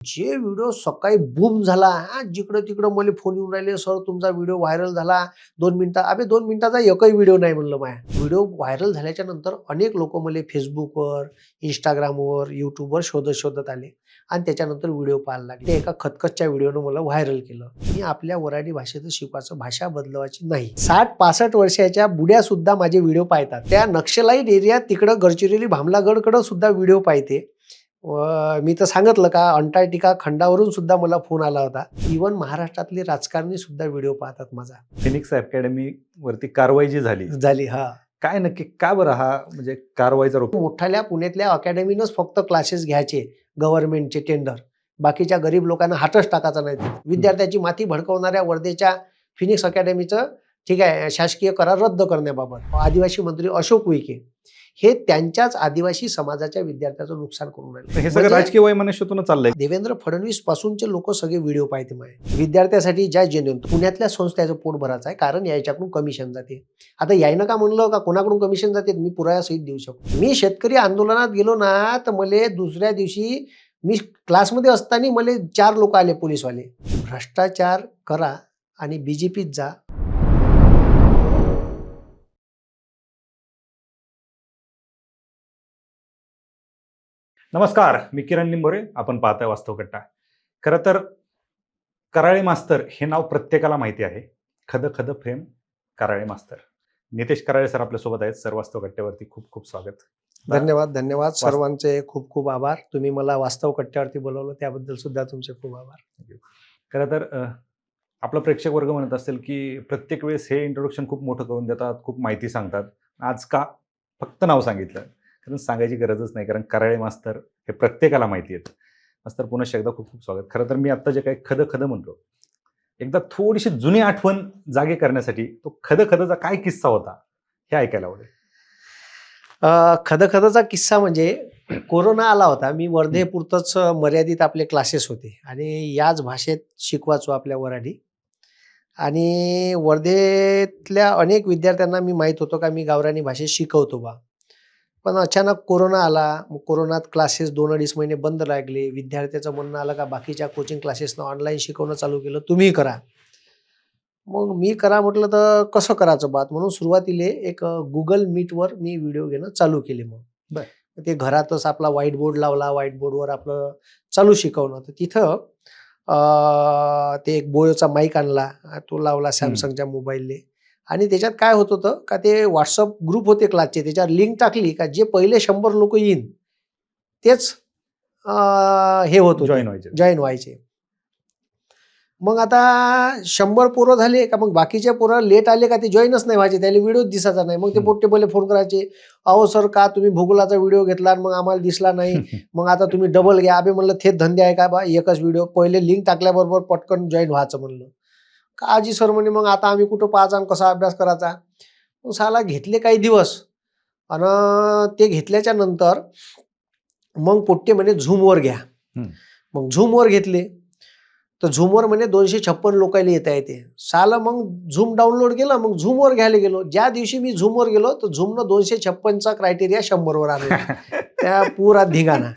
जे व्हिडिओ सकाळी बूम झाला, जिकडं तिकडं मला फोन येऊन राहिले, सर तुमचा व्हिडिओ व्हायरल झाला 2 मिनिटात. अबे 2 मिनिटाचा एकही व्हिडिओ नाही म्हणलं माझा. व्हिडिओ व्हायरल झाल्याच्या नंतर अनेक लोक मला Facebookवर, Instagramवर, YouTubeवर शोधत आले आणि त्याच्यानंतर व्हिडिओ पाहायला लागले. ते एका खतखतच्या व्हिडिओनं मला व्हायरल केलं. मी आपल्या वऱ्हाडी भाषेचं शिकवायचं, भाषा बदलवायची नाही. 60-65 वर्षाच्या बुड्या सुद्धा माझे व्हिडिओ पाहतात. त्या नक्षलाईट एरियात तिकडं गडचिरोली भामलागडकडं सुद्धा व्हिडिओ पाहते. मी तर सांगितलं का अंटार्क्टिका खंडावरून सुद्धा मला फोन आला होता. इव्हन महाराष्ट्रातली राजकारणी सुद्धा व्हिडिओ पाहतात माझा. फिनिक्स अकॅडमी वरती कारवाई जी झाली हा काय नक्की का बरं हा म्हणजे कारवाईचा रोख? मोठ्या पुण्यातल्या अकॅडमीनंच फक्त क्लासेस घ्यायचे गव्हर्नमेंटचे टेंडर. बाकीच्या गरीब लोकांना हातच टाकायचा नाही. विद्यार्थ्याची माती भडकवणाऱ्या वर्धेच्या फिनिक्स अकॅडमीचं ठीक आहे शासकीय करार रद्द करण्याबाबत आदिवासी मंत्री अशोक उईके हे त्यांच्याच आदिवासी समाजाच्या विद्यार्थ्याचं नुकसान करून राहिले. हे सगळं राजकीय वैमनस्यातून चाललंय. देवेंद्र फडणवीस पासूनचे लोक सगळे व्हिडिओ पाहते माझे. विद्यार्थ्यासाठी ज्या जेन्युन पुण्यातल्या संस्थेचं पोट भरायचं आहे, कारण याच्याकडून कमिशन जाते. आता यायनं का म्हणलं का कोणाकडून कमिशन जाते मी पुराव्यासहित देऊ शकतो. मी शेतकरी आंदोलनात गेलो ना तर मला दुसऱ्या दिवशी मी क्लासमध्ये असताना मला 4 लोक आले पोलीसवाले. भ्रष्टाचार करा आणि BJPत जा. नमस्कार, मी किरण लिंबोरे. आपण पाहताय वास्तव कट्टा. खरं तर कराळे मास्तर हे नाव प्रत्येकाला माहिती आहे. खद खद प्रेम कराळे मास्तर. नितेश कराळे सर आपल्यासोबत आहेत. सर वास्तव कट्ट्यावरती खूप खूप स्वागत. धन्यवाद सर्वांचे खूप खूप आभार. तुम्ही मला वास्तव कट्ट्यावरती बोलवलं त्याबद्दल सुद्धा तुमचे खूप आभार. खरं तर आपला प्रेक्षक वर्ग म्हणत असेल की प्रत्येक वेळेस हे इंट्रोडक्शन खूप मोठं करून देतात, खूप माहिती सांगतात. आज का फक्त नाव सांगितलं? कारण सांगायची गरजच नाही, कारण कराळे मास्तर हे प्रत्येकाला माहिती आहेत. मास्तर पुन्हा एकदा खूप खूप स्वागत. खरं तर मी आत्ता जे काही खद खद म्हणतो, एकदा थोडीशी जुनी आठवण जागे करण्यासाठी तो खद खदचा काय किस्सा होता हे ऐकायला आवडेल. खद खदचा किस्सा म्हणजे कोरोना आला होता. मी वर्धेपुरतंच मर्यादित आपले क्लासेस होते आणि याच भाषेत शिकवायचो आपल्या वऱ्हाडी. आणि वर्धेतल्या अनेक विद्यार्थ्यांना मी माहीत होतो का मी गावरानी भाषेत शिकवतो बा. पण अचानक कोरोना आला. मग कोरोनात क्लासेस 2-2.5 महिने बंद लागले. विद्यार्थ्याचं म्हणणं आलं का बाकीच्या कोचिंग क्लासेसनं ऑनलाईन शिकवणं चालू केलं, तुम्ही करा. मग मी करा म्हटलं तर कसं करायचं बात म्हणून सुरुवातीला एक Google Meetवर मी व्हिडिओ घेणं चालू केले. मग ते घरातच आपला व्हाईट बोर्ड लावला. व्हाईट बोर्डवर आपलं चालू शिकवणं. तर तिथं ते एक बोयोचा माईक आणला, तो लावला सॅमसंगच्या मोबाईलने. आणि त्याच्यात काय होत होतं का ते व्हॉट्सअप ग्रुप होते क्लासचे, त्याच्यावर लिंक टाकली का जे पहिले 100 लोक येईन तेच हे होत जॉईन व्हायचे. मग आता 100 पोरं झाले का मग बाकीचे पोरं लेट आले का ते जॉईनच नाही व्हायचे, त्याला व्हिडिओ दिसायचा नाही. मग ते पोट्टे पहिले फोन करायचे, अहो सर का तुम्ही भूगोलाचा व्हिडिओ घेतला मग आम्हाला दिसला नाही, मग आता तुम्ही डबल घ्या. अबे म्हणलं थेट धंदे आहे का बा, एकच व्हिडिओ पहिले लिंक टाकल्याबरोबर पटकन जॉईन व्हायचं म्हणलं. का आजी सर म्हणे मग आता आम्ही कुठं पाहायचा आणि कसा अभ्यास करायचा. मग साला घेतले काही दिवस आणि ते घेतल्याच्या नंतर मग पोट्टे म्हणे झूमवर घ्या. मग झूमवर घेतले तर झूमवर म्हणे 256 लोकायला येता येते. साला मग झूम डाउनलोड केलं, मग झूमवर घ्यायला गेलो. ज्या दिवशी मी झूमवर गेलो तर झूमनं 256चा क्रायटेरिया 100वर आला. त्या पुरा धिंगाणा.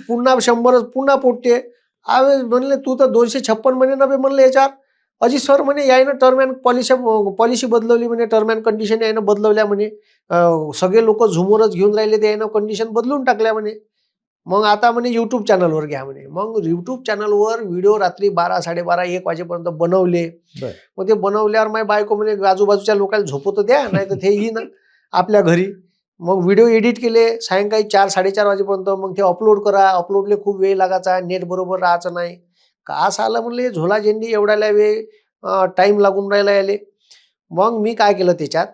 पुन्हा 100 पुन्हा पोट्टे म्हणले तू तर 256 म्हणे ना बे म्हणलं याच्यावर. अजी सर म्हणे यायनं टर्म अँड पॉलिसी बदलवली म्हणे, टर्म अँड कंडिशन यायनं बदलवल्या म्हणे, सगळे लोक झूमवरच घेऊन राहिले ते यायनं कंडिशन बदलून टाकल्या म्हणे. मग आता म्हणे YouTube चॅनलवर घ्या म्हणे. मग YouTube चॅनलवर व्हिडिओ रात्री 12-12:30-1 वाजेपर्यंत बनवले. मग ते बनवल्यावर माझी बायको म्हणे आजूबाजूच्या लोकांना झोपवतं द्या, नाही तर ते येईन आपल्या घरी. मग व्हिडिओ एडिट केले सायंकाळी 4-4:30 वाजेपर्यंत. मग ते अपलोड करा. अपलोडले खूप वेळ लागायचा, नेट बरोबर राहायचं नाही. का आलं म्हणले झोला झेंडी एवढ्याला वेळ टाईम लागून राहिला याले. मग मी काय केलं त्याच्यात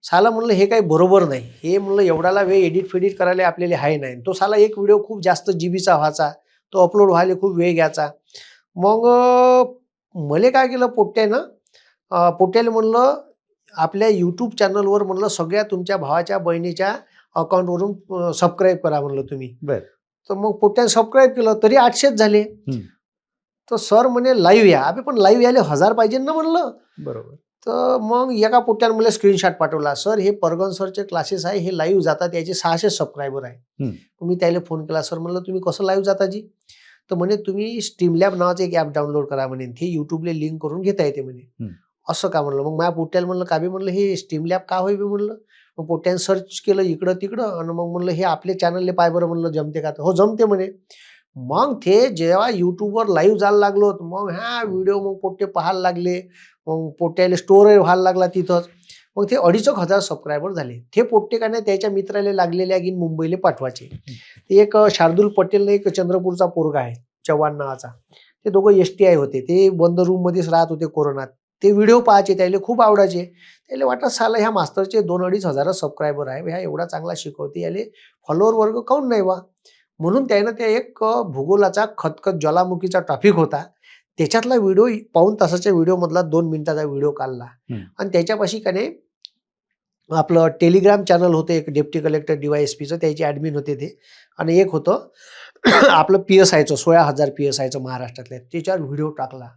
साला म्हणलं हे काही बरोबर नाही. हे म्हणलं एवढ्याला वेळ एडिट फेडिट करायला आपल्याला हाय नाही. तो साला एक व्हिडिओ खूप जास्त जीबीचा व्हायचा, तो अपलोड व्हायला खूप वेळ घ्यायचा. मग मला काय केलं पोट्ट्याला म्हणलं आपल्या YouTube चॅनलवर म्हणलं सगळ्या तुमच्या भावाच्या बहिणीच्या अकाउंटवरून सबस्क्राईब करा म्हणलं तुम्ही. तर मग पोट्ट्याने सबस्क्राईब केलं तरी 800च झाले. तर सर म्हणे लाईव्ह या. अबे पण लाईव्ह यायला 1000 पाहिजे ना म्हणलं. बरोबर. तर मग एका पोट्ट्यानं मला स्क्रीनशॉट पाठवला, सर हे परगन सरचे क्लासेस आहे, हे लाईव्ह जातात, याचे 600 सबस्क्रायबर आहे. मी त्याला फोन केला, सर म्हणलं तुम्ही कसं लाईव्ह जाता जी. तर म्हणे तुम्ही स्ट्रीमलॅब नावाचं एक ॲप डाउनलोड करा म्हणे, ते यूट्यूबला लिंक करून घेता येते म्हणे. असं का म्हणलं. मग माझ्या पोट्याला म्हणलं का बी म्हणलं हे स्ट्रीमलॅब का होई बी म्हणलं. मग पोट्याने सर्च केलं इकडं तिकडं आणि मग म्हणलं हे आपले चॅनलले पाय बरं म्हणलं जमते का. हो जमते म्हणे. मग ते जेव्हा युट्यूबवर लाईव्ह जायला लागलो मग ह्या व्हिडिओ मग पोट्टे पाहायला लागले. मग पोट्याला स्टोर व्हायला लागला तिथंच. मग ते 2,500 सबस्क्रायबर झाले. ते पोट्टे का नाही त्याच्या मित्राला लागलेल्या घेऊन मुंबईला पाठवायचे. एक शार्दूल पटेल एक चंद्रपूरचा पोरगा आहे चव्हाण नावाचा. ते दोघं STI होते. ते बंद रूममध्येच राहत होते कोरोनात. ते व्हिडिओ पाहायचे त्याला खूप आवडायचे. त्याला वाटत साला ह्या मास्तरचे 2-2,500 सबस्क्रायबर आहे. ह्या एवढा चांगला शिकवते याले फॉलोअर वर्ग काऊन नाही वा. म्हणून त्यानं ते एक भूगोलाचा खतखत ज्वालामुखीचा टॉपिक होता. त्याच्यातला व्हिडिओ पाऊण तासाच्या व्हिडिओमधला 2 मिनिटाचा व्हिडिओ काढला. आणि त्याच्यापाशी का नाही आपलं टेलिग्राम चॅनल होतं एक डेप्टी कलेक्टर DYSPचं त्याचे ॲडमिन होते ते. आणि एक होतं आपलं PSIचं 16,000 PSIचं महाराष्ट्रातल्या त्याच्यावर व्हिडिओ टाकला.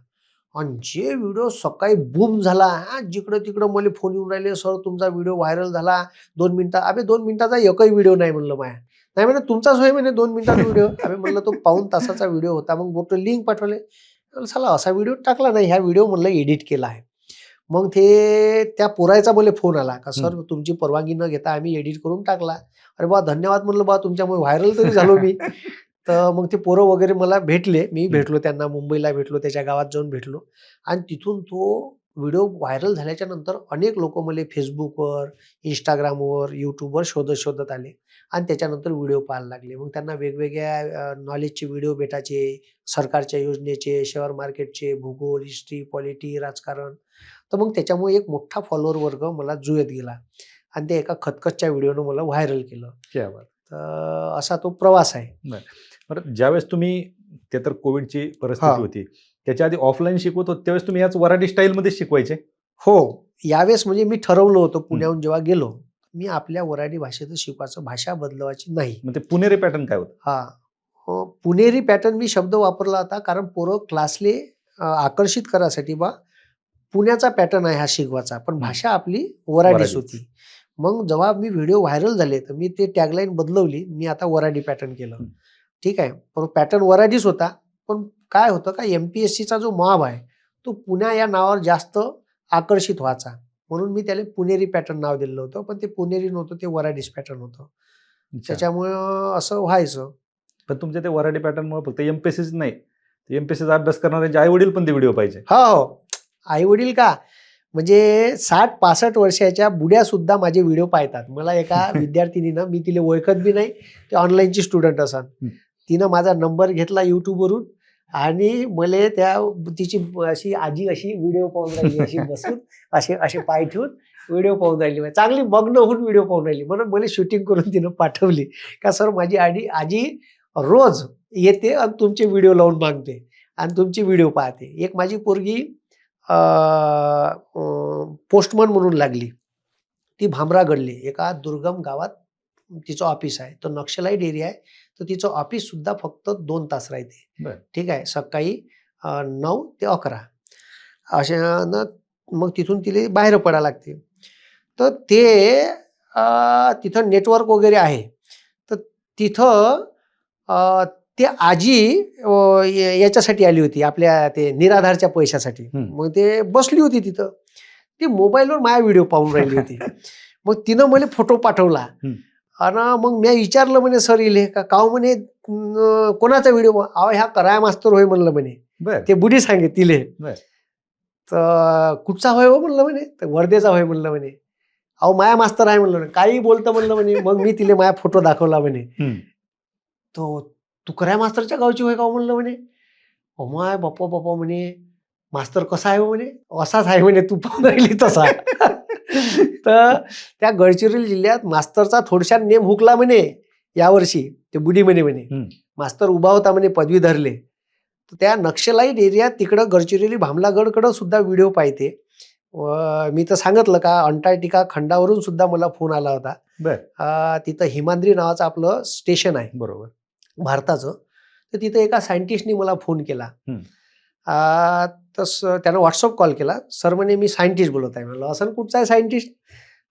आणि जे व्हिडिओ सकाळी बूम झाला. जिकडं तिकडं मला फोन येऊन राहिले सर तुमचा व्हिडिओ व्हायरल झाला 2 मिनिटात. अबे 2 मिनिटाचा एकही व्हिडिओ नाही म्हणलं माया. नाही म्हणे तुमचाच होय म्हणे 2 मिनिटाचा व्हिडिओ. अबे म्हणलं तो पाऊण तासाचा व्हिडिओ होता. मग मोठं लिंक पाठवले. साला असा व्हिडिओ टाकला नाही. ह्या व्हिडिओ म्हणलं एडिट केला आहे. मग ते त्या पोरायचा मला फोन आला का सर तुमची परवानगी न घेता आम्ही एडिट करून टाकला. अरे बा धन्यवाद म्हणलं बा तुमच्यामुळे व्हायरल तरी झालो मी. तर मग ते पोरं वगैरे मला भेटले. मी भेटलो त्यांना मुंबईला भेटलो त्याच्या गावात जाऊन भेटलो. आणि तिथून तो व्हिडिओ व्हायरल झाल्याच्या नंतर अनेक लोक मला Facebookवर, Instagramवर, YouTubeवर शोधत आले. आणि त्याच्यानंतर व्हिडिओ पाहायला लागले. मग त्यांना वेगवेगळ्या नॉलेजचे व्हिडिओ भेटायचे. सरकारच्या योजनेचे, शेअर मार्केटचे, भूगोल, हिस्ट्री, पॉलिटी, राजकारण. तर मग त्याच्यामुळे एक मोठा फॉलोअर वर्ग मला जुळत गेला. आणि ते एका खतखतच्या व्हिडिओनं मला व्हायरल केलं. क्या बात. तर असा तो प्रवास आहे. बरं ज्यावेळेस तुम्ही ते तर कोविडची परिस्थिती होती त्याच्या आधी ऑफलाईन शिकवत होते त्यावेळेस तुम्ही याच वराडी स्टाईलमध्ये शिकवायचे. हो यावेळेस म्हणजे मी ठरवलं होतं पुण्याहून जेव्हा गेलो मी आपल्या वराडी भाषेतच शिकवायचं. भाषा बदलवायची नाही. मग ते पुणेरी पॅटर्न काय होतं. पुणेरी पॅटर्न मी शब्द वापरला होता कारण पोरं क्लासले आकर्षित करायसाठी बा पुण्याचा पॅटर्न आहे हा शिकवायचा. पण भाषा आपली वराडीच होती. मग जेव्हा मी व्हिडिओ व्हायरल झाले तर मी ते टॅगलाईन बदलवली. मी आता वराडी पॅटर्न केलं. ठीक आहे. पण पॅटर्न वराडीच होता. पण काय होतं का MPSCचा जो मॉब आहे तो पुण्या या नावावर जास्त आकर्षित व्हायचा. म्हणून मी त्याला पुणेरी पॅटर्न नाव दिलेलं होतं. पण ते पुणेरी नव्हतं ते वराडीच पॅटर्न होतं. त्याच्यामुळं असं व्हायचं. पण तुमच्या ते वराडी पॅटर्नमुळे फक्त MPSCच नाही MPSCचा अभ्यास करणाऱ्यांचे आई वडील पण ते व्हिडिओ पाहिजे. हो आई वडील का म्हणजे 60-65 वर्षाच्या बुड्या सुद्धा माझे व्हिडिओ पाहतात. मला एका विद्यार्थिनीनं मी तिला ओळखत बी नाही ते ऑनलाईनची स्टुडंट असन. तिनं माझा नंबर घेतला YouTubeवरून आणि मला त्या तिची अशी आजी अशी व्हिडिओ पाहून राहिली अशी बसून असे पाय ठेवून व्हिडिओ पाहून राहिली. चांगली मग्न होऊन व्हिडिओ पाहून राहिली. म्हणून मला शूटिंग करून तिनं पाठवली का सर माझी आजी रोज येते आणि तुमचे व्हिडिओ लावून मागते आणि तुमची व्हिडिओ पाहते. एक माझी पोरगी पोस्टमन म्हणून लागली. ती भामरागडली एका दुर्गम गावात तिचं ऑफिस आहे. तो नक्षलाईट एरिया आहे. तर तिचं ऑफिस सुद्धा फक्त 2 तास राहते. ठीक आहे. सकाळी 9 ते 11 अशा मग तिथून तिला बाहेर पडायला लागते. तर ते तिथं नेटवर्क वगैरे आहे. तर तिथं ते आजी याच्यासाठी आली होती आपल्या ते निराधारच्या पैशासाठी. मग ते बसली होती तिथं. ती मोबाईलवर माझा व्हिडिओ पाहून राहिली होती. मग तिनं मला फोटो पाठवला आणि मग मी विचारलं म्हणे सर इले का म्हणे कोणाचा व्हिडिओ. अहो ह्या कराया मास्तर होय म्हणलं म्हणे. ते बुडी सांगे तिले. तर कुठचा होय हो म्हणलं म्हणे. तर वर्धेचा होय म्हणलं म्हणे. अहो माया मास्तर आहे म्हणलं काही बोलतं म्हणलं म्हणे. मग मी तिले माझा फोटो दाखवला म्हणे. तो तू कराया मास्तरच्या गावची होय का म्हणलं म्हणे. माय बाप्पा म्हणे मास्तर कसा आहे म्हणे. असाच आहे म्हणे तू पाहून राहिली तसा. तर त्या गडचिरोली जिल्ह्यात मास्तरचा थोडशा नेम हुकला म्हणे यावर्षी. ते बुडी म्हणे मास्तर उभा होता म्हणे पदवी धरले. तर त्या नक्षलाईट एरियात तिकडं गडचिरोली भामलागडकडं सुद्धा व्हिडिओ पाहते. मी तर सांगितलं का अंटार्क्टिका खंडावरून सुद्धा मला फोन आला होता. तिथं हिमाद्री नावाचं आपलं स्टेशन आहे बरोबर भारताचं. तर तिथं एका सायंटिस्टनी मला फोन केला. तर त्यानं व्हॉट्सअप कॉल केला. सर म्हणे मी सायंटिस्ट बोलत आहे. म्हणलं असं कुठचा आहे सायंटिस्ट.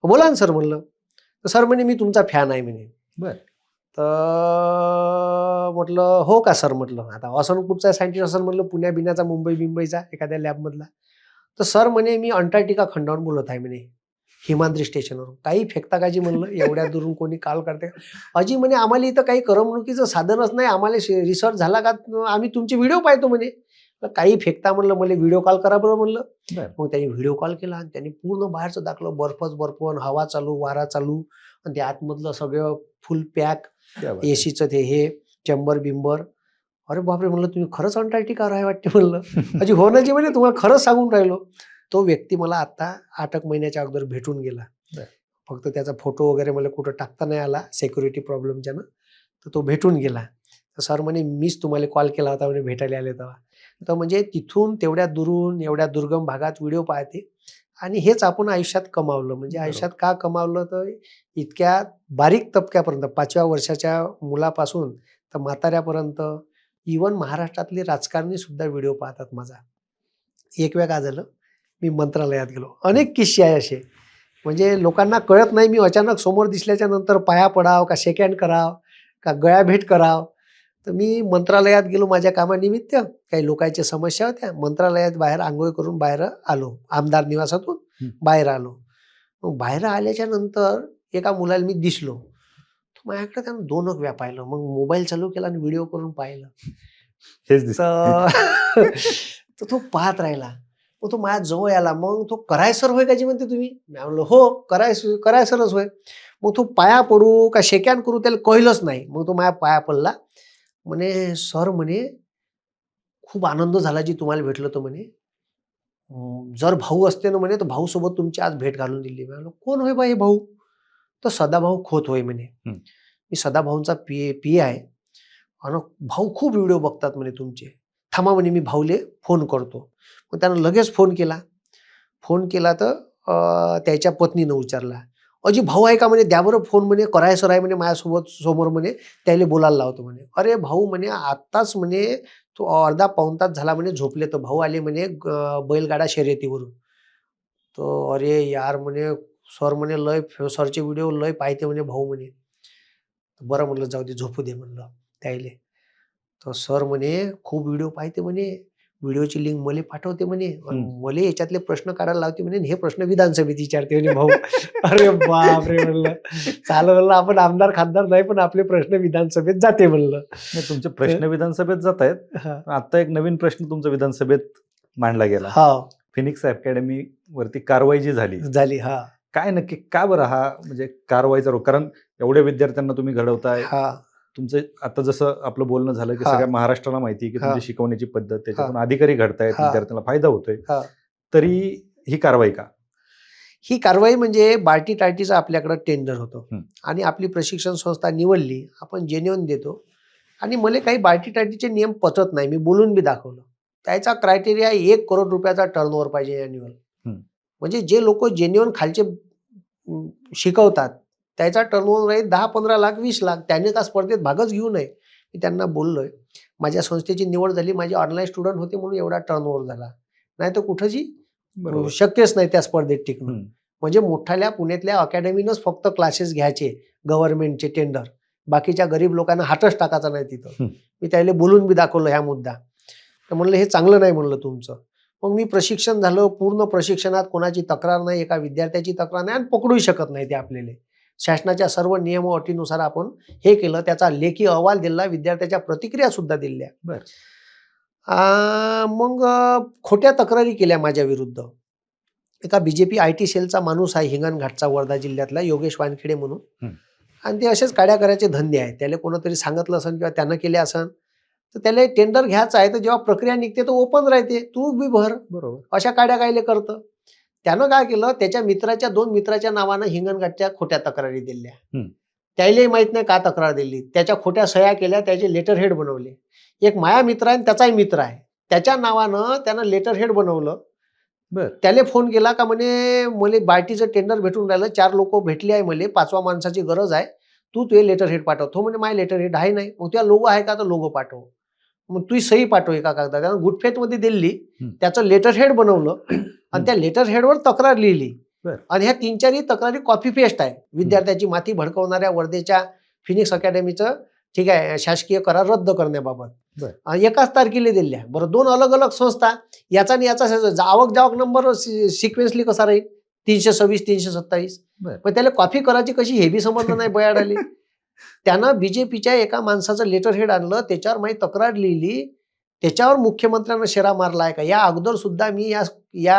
बोला ना सर म्हणलं. तर सर म्हणे मी तुमचा फॅन आहे म्हणे. तर म्हटलं हो का सर, म्हटलं आता असं कुठचा सायंटिस्ट असेल म्हटलं, पुण्या बिण्याचा, मुंबईचा एखाद्या लॅबमधला. तर सर म्हणे मी अंटार्क्टिका खंडावरून बोलत आहे म्हणे, हिमाद्री स्टेशनवरून. काही फेकता काजी म्हणलं, एवढ्या दुरून कोणी कॉल करते. अजी म्हणे आम्हाला इथं काही करमणुकीचं साधनच नाही, आम्हाला रिसर्च झाला का आम्ही तुमचे व्हिडिओ पाहतो म्हणे. काही फेकता म्हणलं, मला व्हिडिओ कॉल करा बरं म्हणलं. मग त्यांनी व्हिडिओ कॉल केला आणि त्यांनी पूर्ण बाहेरचं दाखवलं, बर्फच बर्फ, हवा चालू, वारा चालू, आणि ते आतमधलं सगळं फुल पॅक, एसीचं ते हे चेंबर बिंबर. अरे बापरे म्हणलं, तुम्ही खरंच अंटार्क्टिकावर आहे वाटते म्हणलं. अजी हो ना जी म्हणे, तुम्हाला खरंच सांगून राहिलो. तो व्यक्ती मला आता 8 महिन्याच्या अगोदर भेटून गेला. फक्त त्याचा फोटो वगैरे मला कुठं टाकता नाही आला सिक्युरिटी प्रॉब्लेमच्यानं. तर तो भेटून गेला. तर सर म्हणे मीच तुम्हाला कॉल केला होता म्हणे भेटायला आले तेव्हा. तर म्हणजे तिथून तेवढ्या दुरून एवढ्या दुर्गम भागात व्हिडिओ पाहते, आणि हेच आपण आयुष्यात कमावलं. म्हणजे आयुष्यात का कमावलं, तर इतक्या बारीक तबक्यापर्यंत 5व्या वर्षाच्या मुलापासून तर म्हाताऱ्यापर्यंत, इवन महाराष्ट्रातले राजकारणी सुद्धा व्हिडिओ पाहतात माझा. एक वेळ काय झालं, मी मंत्रालयात गेलो. अनेक किस्से आहे असे, म्हणजे लोकांना कळत नाही. मी अचानक समोर दिसल्याच्या नंतर पाया पडाव का शेक हँड कराव का गळ्याभेट कराव. तर मी मंत्रालयात गेलो माझ्या कामानिमित्त. काही लोकांच्या समस्या होत्या. मंत्रालयात बाहेर आंघोळ करून बाहेर आलो, आमदार निवासातून बाहेर आलो. मग बाहेर आल्याच्या नंतर एका मुलाला मी दिसलो. माझ्याकडे त्यानं 2 व्या पाहिलं. मग मोबाईल चालू केला आणि व्हिडिओ करून पाहिलं. तर तो पाहत राहिला. मग तो माझ्या जवळ आला. मग तो कराय सर होय का जी म्हणते तुम्ही? मी म्हणलो हो कराय सरच होय. मग तो पाया पडू का शेक हँड करू त्याला कळलंच नाही. मग तो माझ्या पाया पडला. म्हणे सर म्हणे खूप आनंद झाला जी तुम्हाला भेटलो तर म्हणे. जर भाऊ असते ना म्हणे तर भाऊ सोबत तुमची आज भेट घालून दिली. मी म्हणलो कोण होय बा हे भाऊ? तर सदाभाऊ खोत होय म्हणे. मी सदाभाऊंचा पी आहे. आणि भाऊ खूप व्हिडिओ बघतात म्हणे तुमचे. थांबा म्हणे मी भाऊले फोन करतो. मग त्यानं लगेच फोन केला. फोन केला तर त्याच्या पत्नीनं उचलला. अजी भाऊ आहे का म्हणे, द्या बरं फोन म्हणे, कराय सर आहे म्हणे माझ्यासोबत समोर म्हणे, त्याला बोलायला लावतो म्हणे. अरे भाऊ म्हणे आत्ताच म्हणे तो अर्धा पाऊण तास झाला म्हणे झोपले, तर भाऊ आले म्हणे बैलगाडा शर्यतीवरून. तर अरे यार म्हणे सर म्हणे लय सरचे व्हिडिओ लय पाहते म्हणे भाऊ म्हणे. बरं म्हणलं जाऊ दे झोपू दे म्हणलं त्याले. तर सर म्हणे खूप व्हिडिओ पाहते म्हणे, व्हिडिओची लिंक मला पाठवते म्हणे, मला याच्यातले प्रश्न काढायला लावते म्हणे, हे प्रश्न विधानसभेत विचारते म्हणे भाऊ. अरे बापरे म्हणलं, चालू म्हणलं आपण आमदार खासदार नाही पण आपले प्रश्न विधानसभेत जाते म्हणलं. तुमचे प्रश्न विधानसभेत जात आहेत. आता एक नवीन प्रश्न तुमचा विधानसभेत मांडला गेला. फिनिक्स अकॅडमी वरती कारवाई जी झाली. काय नक्की का बरं हा म्हणजे कारवाईचा रोग? कारण एवढ्या विद्यार्थ्यांना तुम्ही घडवताय. तुमचं आता जसं आपलं बोलणं झालं की सगळ्या महाराष्ट्राला माहिती आहे की तुमची शिकवण्याची पद्धत, त्याच्यातून अधिकारी घडतायत, विद्यार्थ्यांना फायदा होतोय, तरी ही कारवाई का? ही कारवाई म्हणजे बार्टी टार्टीचं आपल्याकडं टेंडर होतं आणि आपली प्रशिक्षण संस्था निवडली, आपण जेन्युइन देतो. आणि मला काही बार्टी टार्टीचे नियम पचत नाही, मी बोलून बी दाखवलं. त्याचा क्रायटेरिया 1 करोड रुपयाचा टर्नओव्हर पाहिजे अॅन्युअल. म्हणजे जे लोक जेन्युइन खालचे शिकवतात त्याचा टर्नओव्हर राहील 10-15 लाख 20 लाख. त्याने का स्पर्धेत भागच घेऊ नये. मी त्यांना बोललोय. माझ्या संस्थेची निवड झाली, माझे ऑनलाईन स्टुडंट होते म्हणून एवढा टर्नओव्हर झाला, नाही तर कुठंही शक्यच नाही त्या स्पर्धेत टिकणं. म्हणजे मोठ्याल्या पुण्यातल्या अकॅडमीनंच फक्त क्लासेस घ्यायचे गव्हर्नमेंटचे टेंडर, बाकीच्या गरीब लोकांना हातच टाकायचा नाही तिथं. मी त्याला बोलून बी दाखवलं ह्या मुद्दा. तर म्हणलं हे चांगलं नाही म्हणलं तुमचं. मग मी प्रशिक्षण झालं, पूर्ण प्रशिक्षणात कोणाची तक्रार नाही, एका विद्यार्थ्याची तक्रार नाही, आणि पकडूही शकत नाही ते आपल्याला. शासनाच्या सर्व नियम व अटीनुसार आपण हे केलं, त्याचा लेखी अहवाल दिला, विद्यार्थ्याच्या प्रतिक्रिया सुद्धा दिल्या. मग खोट्या तक्रारी केल्या माझ्या विरुद्ध. एका बीजेपी IT सेलचा माणूस आहे हिंगणघाटचा, वर्धा जिल्ह्यातला, योगेश वानखेडे म्हणून, आणि ते असेच काड्या करायचे धंदे आहेत. त्याला कोणतरी सांगितलं असेल किंवा त्यानं केले असेल तर त्याला टेंडर घ्यायचं आहे, तर जेव्हा प्रक्रिया निघते तर ओपन राहते, तू बी भर. बरोबर. अशा काड्या कायले करतं. त्यानं काय केलं, त्याच्या मित्राच्या 2 मित्राच्या नावानं हिंगणघाटच्या खोट्या तक्रारी दिल्या. त्यालाही माहित नाही का तक्रार दिली. त्याच्या खोट्या सह्या केल्या, त्याचे लेटर हेड बनवले. एक माया मित्र आहे त्याचाही मित्र आहे, त्याच्या नावानं त्यानं लेटर हेड बनवलं. त्याला फोन केला का म्हणे मला बार्टीचं टेंडर भेटून राहिलं, 4 लोक भेटली आहे, मला 5व्या माणसाची गरज आहे, तू तुझे लेटर हेड पाठव. तो म्हणे माझे लेटर हेड आहे नाही. मग त्या लोगो आहे का, तर लोगो पाठव. मग तू सही पाठव एका कागदात. त्यानं गुडफेथमध्ये दिली, त्याचं लेटर हेड बनवलं आणि त्या लेटर हेडवर तक्रार लिहिली. आणि ह्या 3-4 तक्रारी कॉपी पेस्ट आहे. विद्यार्थ्याची माती भडकवणाऱ्या वर्धेच्या फिनिक्स अकॅडमीचं ठीक आहे शासकीय करार रद्द करण्याबाबत बरं. एकाच तारखेला दिल्या. बरं 2 अलग अलग संस्था याचा आणि याचा आवक जावक नंबर सिक्वेन्सली कसा राहील 326 327 बरं. पण त्याला कॉपी करायची कशी हे बी समजलं नाही बयाड आली. त्यानं बीजेपीच्या एका माणसाचं लेटर हेड आणलं त्याच्यावर माझी तक्रार लिहिली त्याच्यावर मुख्यमंत्र्यांना शेरा मारला आहे का या अगोदर सुद्धा मी या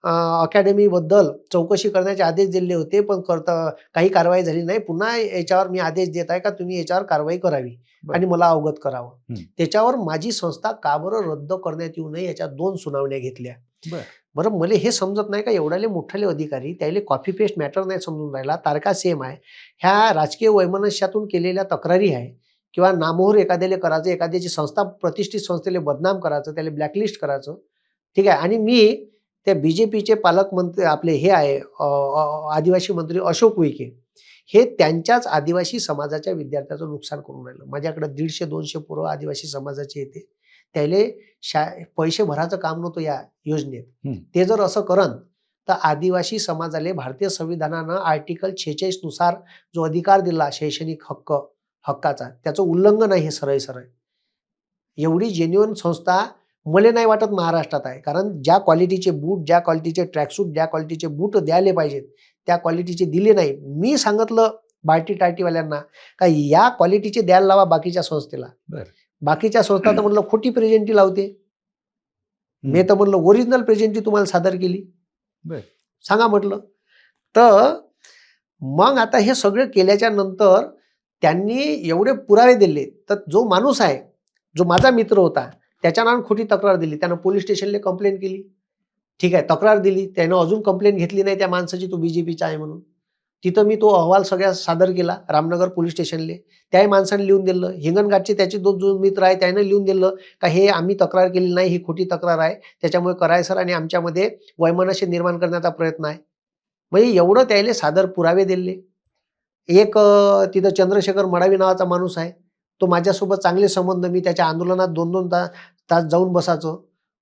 अकॅडमीबद्दल चौकशी करण्याचे आदेश दिले होते पण काही कारवाई झाली नाही. पुन्हा याच्यावर मी आदेश देत आहे का तुम्ही याच्यावर कारवाई करावी आणि मला अवगत करावं. त्याच्यावर माझी संस्था का बरं रद्द करण्यात येऊ नये याच्या 2 सुनावण्या घेतल्या. बरं मला हे समजत नाही का एवढाले मोठाले अधिकारी त्याला कॉपी पेस्ट मॅटर नाही समजून राहिला. तारखा सेम आहे. ह्या राजकीय वैमनस्यातून केलेल्या तक्रारी आहे किंवा नामोहर एखाद्याला करायचं एखाद्याची संस्था प्रतिष्ठित संस्थेला बदनाम करायचं त्याला ब्लॅकलिस्ट करायचं ठीक आहे. आणि मी त्या बीजेपीचे पालकमंत्री आपले हे आहे आदिवासी मंत्री अशोक उईके हे त्यांच्याच आदिवासी समाजाच्या विद्यार्थ्याचं नुकसान करून राहिलं. माझ्याकडे 150-200 पोरं आदिवासी समाजाचे येते त्याले पैसे भरायचं काम नव्हतं या योजनेत. ते जर असं करन तर आदिवासी समाजाला भारतीय संविधानानं आर्टिकल 46 नुसार जो अधिकार दिला शैक्षणिक हक्काचा त्याचं उल्लंघन आहे हे सरळ. एवढी जेन्युइन संस्था मला नाही वाटत महाराष्ट्रात आहे. कारण ज्या क्वालिटीचे बूट ज्या क्वालिटीचे ट्रॅकसूट ज्या क्वालिटीचे बूट द्यायला पाहिजेत त्या क्वालिटीचे दिले नाही. मी सांगितलं बार्टी टार्टीवाल्यांना का या क्वालिटीचे द्यायला लावा बाकीच्या संस्थेला. बाकीच्या संस्था तर म्हणलं खोटी प्रेझेंटी लावते. मी तर म्हणलं ओरिजिनल प्रेझेंटी तुम्हाला सादर केली सांगा म्हटलं. तर मग आता हे सगळं केल्याच्या नंतर त्यांनी एवढे पुरावे दिले तर जो माणूस आहे जो माझा मित्र होता त्याच्या नावाने खोटी तक्रार दिली. त्यानं पोलीस स्टेशनला कंप्लेंट केली ठीक आहे तक्रार दिली त्यानं अजून कंप्लेंट घेतली नाही त्या माणसाची तो बीजेपीचा आहे म्हणून. तिथं मी तो अहवाल सगळ्या सादर केला रामनगर पोलीस स्टेशनले. त्याही माणसाने लिहून दिलं. हिंगणघाटचे त्याचे 2 मित्र आहे त्यानं लिहून दिलं का हे आम्ही तक्रार केली नाही ही खोटी तक्रार आहे त्याच्यामुळे करायसर आणि आमच्यामध्ये वैमनस्य निर्माण करण्याचा प्रयत्न आहे. म्हणजे एवढं त्याला सादर पुरावे दिले. एक तिथं चंद्रशेखर मडावी नावाचा माणूस आहे तो माझ्यासोबत चांगले संबंध मी त्याच्या आंदोलनात 2-2 तास जाऊन बसायचो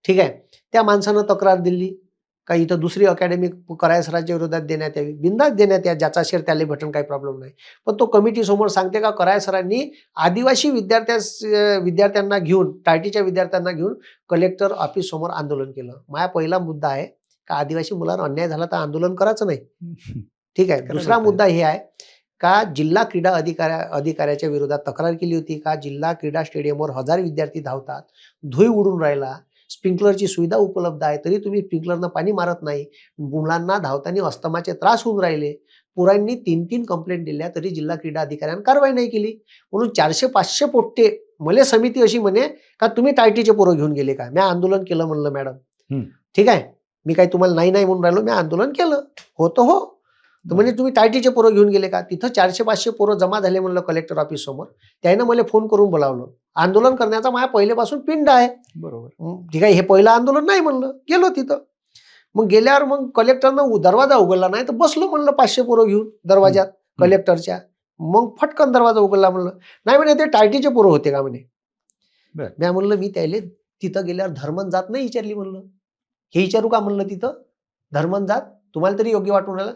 ठीक आहे. त्या माणसानं तक्रार दिली का इथं दुसरी अकॅडमी करायसराच्या विरोधात देण्यात यावी. बिंदास देण्यात या ज्याचा शेअर त्याला भेटून काही प्रॉब्लेम नाही. पण तो कमिटी समोर सांगते का करायसरांनी आदिवासी विद्यार्थ्यांना घेऊन टायटीच्या विद्यार्थ्यांना घेऊन कलेक्टर ऑफिस समोर आंदोलन केलं. माझा पहिला मुद्दा आहे का आदिवासी मुलांवर अन्याय झाला तर आंदोलन करायचं नाही ठीक आहे. दुसरा मुद्दा हे आहे का जिल्हा क्रीडा अधिकाऱ्याच्या विरोधात तक्रार केली होती का जिल्हा क्रीडा स्टेडियमवर 1000 विद्यार्थी धावतात धुई उडून राहिला स्प्रिंकलरची सुविधा उपलब्ध आहे तरी तुम्ही स्प्रिंकलरनं पाणी मारत नाही. मुलांना धावताना अस्थमाचे त्रास होऊन राहिले. पुरांनी 3-3 कंप्लेंट दिल्या तरी जिल्हा क्रीडा अधिकाऱ्यांनी कारवाई नाही केली. म्हणून 400-500 पोट्टे मला समिती अशी म्हणे का तुम्ही टायटीचे पोरं घेऊन गेले का. मी आंदोलन केलं म्हणलं मॅडम ठीक आहे मी काही तुम्हाला नाही म्हणून राहिलो मी आंदोलन केलं होतं हो. तर म्हणजे तुम्ही टायटीचे पोरं घेऊन गेले का. तिथं 400-500 पोरं जमा झाले म्हणलं कलेक्टर ऑफिस समोर. त्यानं मला फोन करून बोलावलं. आंदोलन करण्याचा माझ्या पहिल्यापासून पिंड आहे बरोबर ठीक आहे. हे पहिलं आंदोलन नाही म्हणलं गेलो तिथं. मग गेल्यावर मग कलेक्टरनं दरवाजा उघडला नाही तर बसलो म्हणलं 500 पोरं घेऊन दरवाजात कलेक्टरच्या. मग फटकन दरवाजा उघडला म्हणलं नाही म्हणे ते टायटीचे पोरं होते का म्हणे. मी म्हणलं मी त्याला तिथं गेल्यावर धर्मन जात नाही विचारली म्हणलं हे विचारू का म्हणलं तिथं धर्मन जात तुम्हाला तरी योग्य वाटून राहिलं.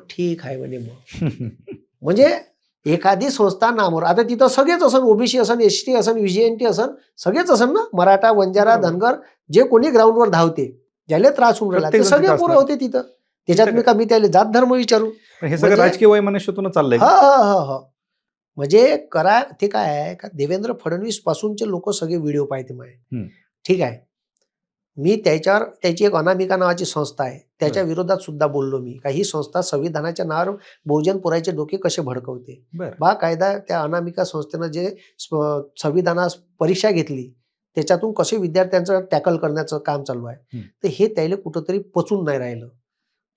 ठीक आहे म्हणे. मग म्हणजे एखादी संस्था नामोर आता तिथं सगळेच असन ओबीसी असन एसटी असन व्हीजेएनटी असन सगळेच असन ना मराठा वंजारा धनगर जे कोणी ग्राउंडवर धावते ज्याला त्रास होऊन राहिला ते सगळे पोरं होते तिथं. त्याच्यात मी त्याला जात धर्म विचारू हे सगळं राजकीय वैमनस्यातून चाललंय. म्हणजे ते काय आहे का देवेंद्र फडणवीस पासूनचे लोक सगळे व्हिडिओ पाहते माय ठीक आहे. मी त्याची एक अनामिका नावाची संस्था आहे त्याच्या विरोधात सुद्धा बोललो मी का ही संस्था संविधानाच्या नावावर बहुजन पुरायचे डोके कसे भडकवते. कायदा त्या अनामिका संस्थेनं जे संविधानास परीक्षा घेतली त्याच्यातून कसे विद्यार्थ्यांचं टॅकल करण्याचं काम चालू आहे तर हे त्याला कुठंतरी पचून नाही राहिलं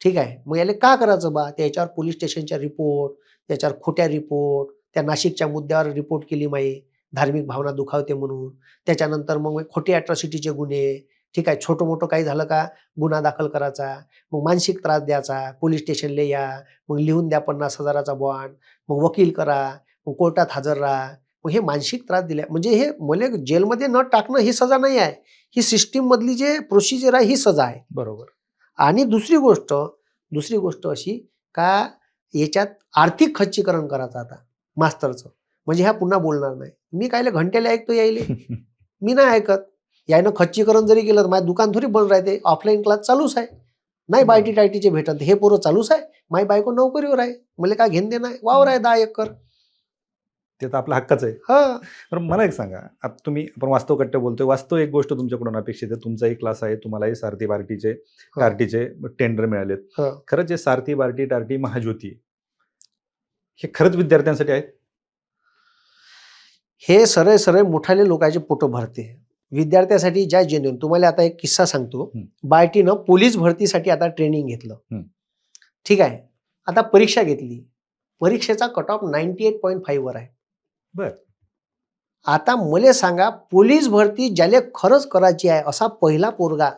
ठीक आहे. मग याला का करायचं बा त्याच्यावर पोलीस स्टेशनच्या रिपोर्ट त्याच्यावर खोट्या रिपोर्ट त्या नाशिकच्या मुद्द्यावर रिपोर्ट केली माई धार्मिक भावना दुखावते म्हणून. त्याच्यानंतर मग खोटे अॅट्रॉसिटीचे गुन्हे ठीक आहे. छोटं मोठं काही झालं का गुन्हा दाखल करायचा मग मानसिक त्रास द्यायचा पोलीस स्टेशनला या मग लिहून द्या 50,000चा बॉन्ड मग वकील करा मग कोर्टात हजर राहा. मग हे मानसिक त्रास दिल्या म्हणजे हे मला जेलमध्ये न टाकणं ही सजा नाही आहे. ही सिस्टीम मधली जे प्रोसिजर आहे ही सजा आहे बरोबर. आणि दुसरी गोष्ट अशी का याच्यात आर्थिक खच्चीकरण करायचं आता मास्तरचं, म्हणजे ह्या पुन्हा बोलणार नाही. मी कायले घंटेला ऐकतो यायले, मी नाही ऐकत. यायनं खच्चीकरण जरी केलं तर माझं दुकान थोडी बंद राहते, ऑफलाईन क्लास चालूच आहे. नाही बायटी टायटीचे भेटत, हे पोरं चालूच आहे. माझी बायको नोकरीवर आहे, मला काय घेणं देणं आहे, वावर आहे 10 एकर. ते तर आपला हक्कच आहे. हा तर मला एक सांगा, आता तुम्ही आपण वास्तव कट्टे बोलतोय, वास्तव एक गोष्ट तुमच्याकडून अपेक्षित आहे. तुमचाही क्लास आहे, तुम्हालाही सारथी बार्टीचे टार्टीचे टेंडर मिळालेत. हा. खरंच जे सारथी बार्टी टार्टी महाज्योती हे खरंच विद्यार्थ्यांसाठी आहेत? हे सरळ सरळ मोठाले लोकांचे पोटं भरते. विद्यार्थ्यासाठी ज्या जेन्युइन, तुम्हाला आता एक किस्सा सांगतो. बायटीनं पोलीस भरतीसाठी आता ट्रेनिंग घेतलं. ठीक आहे, आता परीक्षा घेतली, परीक्षेचा कट ऑफ 98.5 वर आहे. बर. आता मला सांगा, पोलीस भरती ज्याला खरंच करायची आहे असा पहिला पोरगा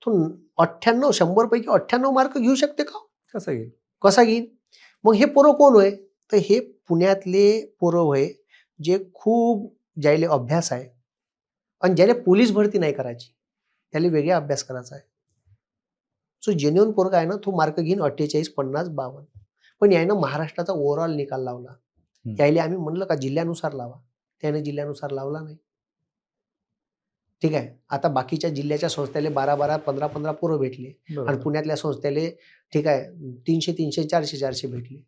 तो 98 100 पैकी 98 मार्क घेऊ शकते का? कसं येईल? कसा घेईन? मग हे पोरं कोण होय? तर हे पुण्यातले पोरं होय, जे खूप ज्याले अभ्यास आहे आणि ज्याला पोलीस भरती नाही करायची, त्याला वेगळा अभ्यास करायचा आहे. जो जेन्युइन पोरगा आहे ना, तो मार्क घेईन 48, 50, 52. पण यानं महाराष्ट्राचा ओव्हरऑल निकाल लावला. यायले आम्ही म्हणलं का जिल्ह्यानुसार लावा, त्याने जिल्ह्यानुसार लावला नाही. ठीक आहे, आता बाकीच्या जिल्ह्याच्या संस्थेला 12-12, 15-15 पोरं भेटले आणि पुण्यातल्या संस्थेले ठीक आहे 300-300, 400-400 भेटले.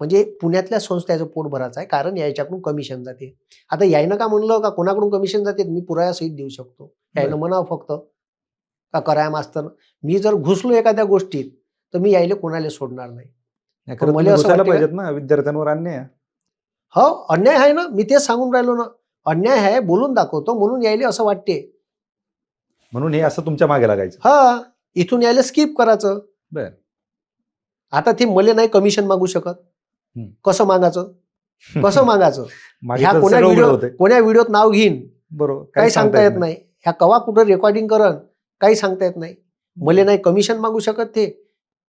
म्हणजे पुण्यातल्या संस्थेचं पोट भरायचं आहे, कारण याच्याकडून कमिशन जाते. आता यायनं का म्हणलं का कोणाकडून कमिशन जाते, मी पुराव्या सहित देऊ शकतो. यायनं म्हणावं फक्त का कराया मास्तर, मी जर घुसलो एखाद्या गोष्टीत तर मी यायला कोणाला सोडणार नाही. मला असं वाटतं पाहिजेत ना, विद्यार्थ्यांवर अन्याय. हो, अन्याय आहे ना, मी तेच सांगून राहिलो ना, अन्याय आहे, बोलून दाखवतो, म्हणून यायले असं वाटते. म्हणून हे असं तुमच्या मागे लागायचं. हा, इथून यायला स्किप करायचं. बर. आता ते मला नाही कमिशन मागू शकत, कसं मागायचं? कसं मागायचं? ह्या कोण्या व्हिडिओत नाव घेईन, बरोबर, काही सांगता येत नाही. ह्या कवा कुठं रेकॉर्डिंग करण, काही सांगता येत नाही. मला नाही कमिशन मागू शकत ते,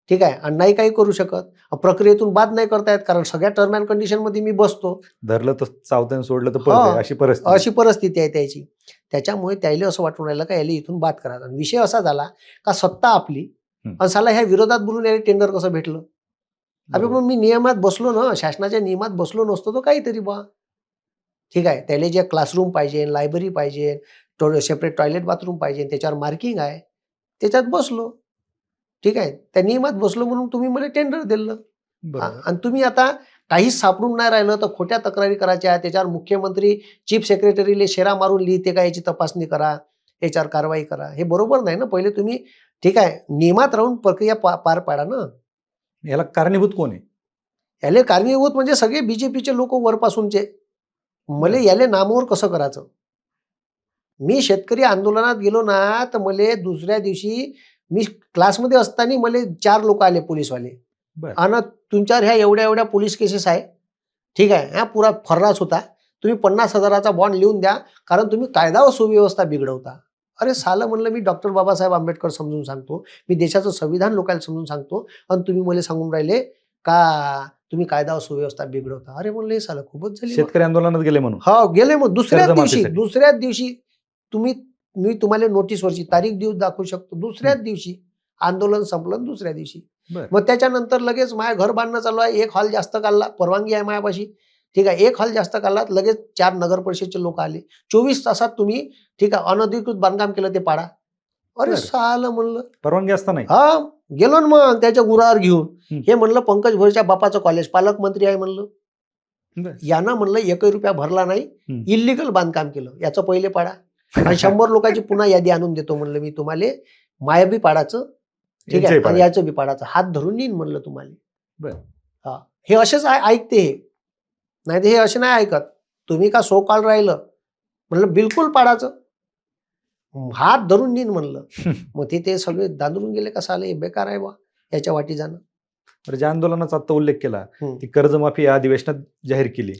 ठीक आहे, आणि नाही काही करू शकत. प्रक्रियेतून बाद नाही करता येत, कारण सगळ्या टर्म अँड कंडिशन मध्ये मी बसतो. धरलं तर चावतं, सोडलं तर पळतंय, अशी परिस्थिती आहे त्याची. त्याच्यामुळे त्याला असं वाटून राहिलं का याला इथून बाद करायचा. विषय असा झाला का सत्ता आपली आणि साला ह्या विरोधात बोलून याला टेंडर कसं भेटलं? अरे मग मी नियमात बसलो ना, शासनाच्या नियमात बसलो नसतो तर काहीतरी बा, ठीक आहे, त्याला जे क्लासरूम पाहिजे, लायब्ररी पाहिजे, सेपरेट टॉयलेट बाथरूम पाहिजे, त्याच्यावर मार्किंग आहे, त्याच्यात बसलो. ठीक आहे, त्या नियमात बसलो म्हणून तुम्ही मला टेंडर दिलं. आणि तुम्ही आता काहीच सापडून नाही राहिलं तर खोट्या तक्रारी करायच्या, त्याच्यावर मुख्यमंत्री चीफ सेक्रेटरीला शेरा मारून लिहिते का याची तपासणी करा, याच्यावर कारवाई करा. हे बरोबर नाही ना. पहिले तुम्ही ठीक आहे नियमात राहून प्रक्रिया पार पाडा ना. याला कारणीभूत कोण आहे? याले कारणीभूत म्हणजे सगळे बीजेपीचे लोक वरपासूनचे. मला याले नामावर कसं करायचं? मी शेतकरी आंदोलनात गेलो ना तर मला दुसऱ्या दिवशी मी क्लासमध्ये असताना मला 4 लोक आले पोलीसवाले, आणि तुमच्यावर ह्या एवढ्या एवढ्या पोलीस केसेस आहे, ठीक आहे, हा पुरा फर्रास होता, तुम्ही 50,000चा बॉन्ड लिहून द्या, कारण तुम्ही कायदा व सुव्यवस्था बिघडवता. अरे सालं म्हणलं, मी डॉक्टर बाबासाहेब आंबेडकर समजून सांगतो, मी देशाचं संविधान लोकांना समजून सांगतो, आणि तुम्ही मला सांगून राहिले का तुम्ही कायदा व सुव्यवस्था बिघडवता. अरे म्हणलं हे सालं खूपच झाली. शेतकरी आंदोलनात गेले म्हणून? हो गेले. मग दुसऱ्याच दिवशी मी तुम्हाला नोटीसवरची तारीख देऊ दाखवू शकतो. दुसऱ्याच दिवशी आंदोलन संपलं, दुसऱ्या दिवशी. मग त्याच्यानंतर लगेच माझ्या घर बांधणं चालू आहे, 1 हॉल जास्त काढला, परवानगी आहे माझ्यापाशी, ठीक आहे, 1 हॉल जास्त काढला, लगेच 4 नगर परिषदचे लोक आले, 24 तासात तुम्ही ठीक आहे अनधिकृत बांधकाम केलं ते पाडा. अरे सालं म्हणलं परवानगी असता नाही. हा गेलो ना मग त्याच्या गुरावर घेऊन. हे म्हणलं पंकज भोईरच्या बापाचं कॉलेज, पालकमंत्री आहे म्हणलं, यानं म्हणलं 1 रुपया भरला नाही, इल्लीगल बांधकाम केलं, याचं पहिले पाडा, आणि 100 लोकांची पुन्हा यादी आणून देतो म्हणलं मी तुम्हाला, मायाबी पाडाचं, ठीक आहे, आणि याचं बी पाडाचं, हात धरून येईन म्हणलं तुम्हाला. हा, हे असेच ऐकते, हे नाही तर हे असे नाही ऐकत. तुम्ही का सो कॉल राहिलं म्हणलं बिलकुल पाडाचं, हात धरून नेईन म्हणलं. मग ते सगळे दांदरून गेले का साले, बेकार आहे बा याच्या वाटी जाणं. ज्या आंदोलनाचा आता उल्लेख केला, ती कर्जमाफी या अधिवेशनात जाहीर केली,